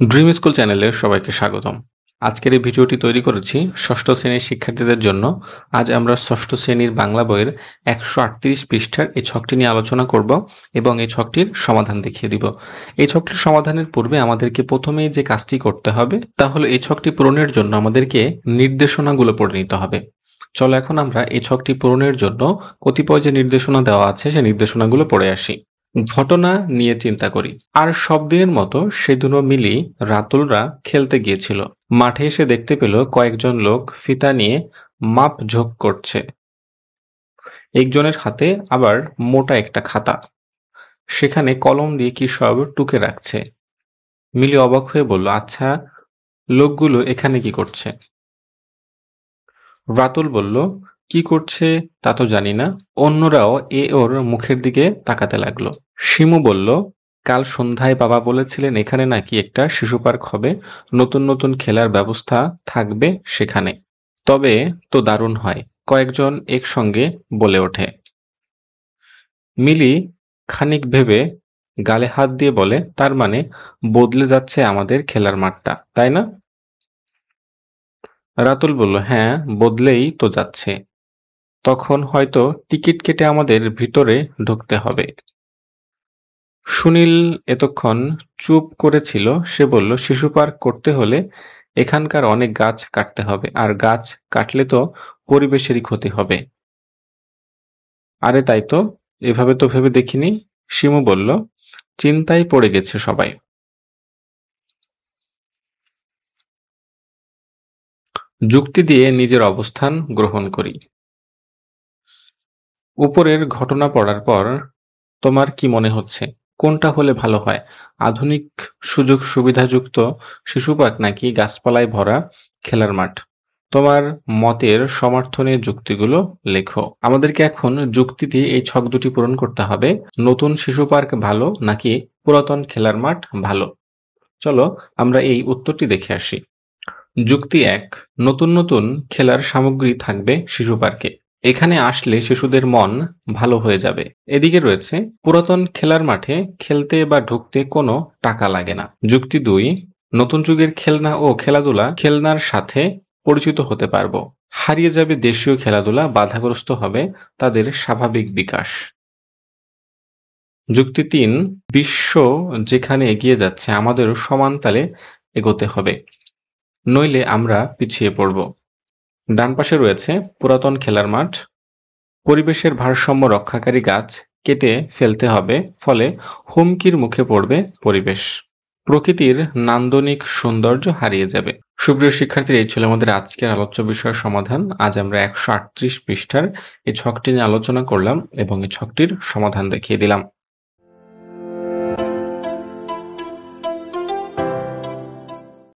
Dream school চ্যানেলে সবাইকে স্বাগতম। আজকের এই ভিডিওটি তৈরি করেছি ষষ্ঠ শ্রেণীর শিক্ষার্থীদের জন্য। আজ আমরা ষষ্ঠ শ্রেণীর বাংলা বইয়ের 138 পৃষ্ঠার এই ছকটি নিয়ে আলোচনা করব এবং এই ছকটির সমাধান দেখিয়ে দিব। এই ছকটির সমাধানের পূর্বে আমাদেরকে প্রথমেই যে কাজটি করতে হবে তা হলো এই ছকটি পূরণের জন্য আমাদেরকে নির্দেশনাগুলো পড়ে নিতে হবে। চলো এখন আমরা এই ছকটি পূরণের জন্য কতিপয় যে নির্দেশনা দেওয়া আছে সেই নির্দেশনাগুলো পড়ে আসি। ঘটনা নিয়ে চিন্তা করি। আর সব দিনের মতো সেদিনও মিলি রাতুলরা খেলতে গিয়েছিল। মাঠে এসে দেখতে পেল কয়েকজন লোক ফিতা নিয়ে মাপঝোঁক করছে। একজনের হাতে আবার মোটা একটা খাতা, সেখানে কলম দিয়ে কি সব টুকে রাখছে। মিলি অবাক হয়ে বলল, আচ্ছা, লোকগুলো এখানে কি করছে? রাতুল বলল, কি করছে তা তো জানি না। অন্যরাও ওর মুখের দিকে তাকাতে লাগলো। শিমু বলল, কাল সন্ধ্যায় বাবা বলেছিলেন এখানে নাকি একটা শিশু পার্ক হবে, নতুন নতুন খেলার ব্যবস্থা থাকবে সেখানে। তবে তো দারুণ হয়, কয়েকজন একসঙ্গে বলে ওঠে। মিলি খানিক ভেবে গালে হাত দিয়ে বলে, তার মানে বদলে যাচ্ছে আমাদের খেলার মাঠটা, তাই না? রাতুল বলল, হ্যাঁ, বদলেই তো যাচ্ছে। তখন হয়তো টিকিট কেটে আমাদের ভিতরে ঢুকতে হবে। সুনীল এতক্ষণ চুপ করেছিল। সে বলল, শিশু পার্ক করতে হলে এখানকার অনেক গাছ কাটতে হবে, আর গাছ কাটলে তো পরিবেশেরই ক্ষতি হবে। আরে তাই তো, এভাবে তো ভেবে দেখিনি। শিমু বলল, চিন্তায় পড়ে গেছে সবাই। যুক্তি দিয়ে নিজের অবস্থান গ্রহণ করি। উপরের ঘটনা পড়ার পর তোমার কি মনে হচ্ছে, কোনটা হলে ভালো হয়? আধুনিক সুযোগ সুবিধাযুক্ত শিশু পার্ক নাকি গাছপালায় ভরা খেলার মাঠ? তোমার মতের সমর্থনে যুক্তিগুলো লেখো। আমাদেরকে এখন যুক্তি দিয়ে এই ছক দুটি পূরণ করতে হবে। নতুন শিশু পার্ক ভালো নাকি পুরাতন খেলার মাঠ ভালো? চলো আমরা এই উত্তরটি দেখে আসি। যুক্তি 1, নতুন নতুন খেলার সামগ্রী থাকবে শিশু পার্কে। এখানে আসলে শিশুদের মন ভালো হয়ে যাবে। এদিকে রয়েছে, পুরাতন খেলার মাঠে খেলতে বা ঢুকতে কোনো টাকা লাগে না। যুক্তি 2, নতুন যুগের খেলনা ও খেলনার সাথে পরিচিত হতে পারবো। হারিয়ে যাবে দেশীয় খেলাধুলা, বাধাগ্রস্ত হবে তাদের স্বাভাবিক বিকাশ। যুক্তি 3, বিশ্ব যেখানে এগিয়ে যাচ্ছে আমাদেরও সমান তালে এগোতে হবে, নইলে আমরা পিছিয়ে পড়ব। ডান পাশে রয়েছে পুরাতন খেলার মাঠ, পরিবেশের ভারসাম্য রক্ষাকারী গাছ কেটে ফেলতে হবে, ফলে হুমকির মুখে পড়বে পরিবেশ। প্রকৃতির নান্দনিক সৌন্দর্য হারিয়ে যাবে। সুপ্রিয় শিক্ষার্থীরা, এই ছিল আমাদের আজকের আলোচ্য বিষয়ের সমাধান। আজ আমরা 138 পৃষ্ঠার এই ছকটি নিয়ে আলোচনা করলাম এবং এই ছকটির সমাধান দেখিয়ে দিলাম।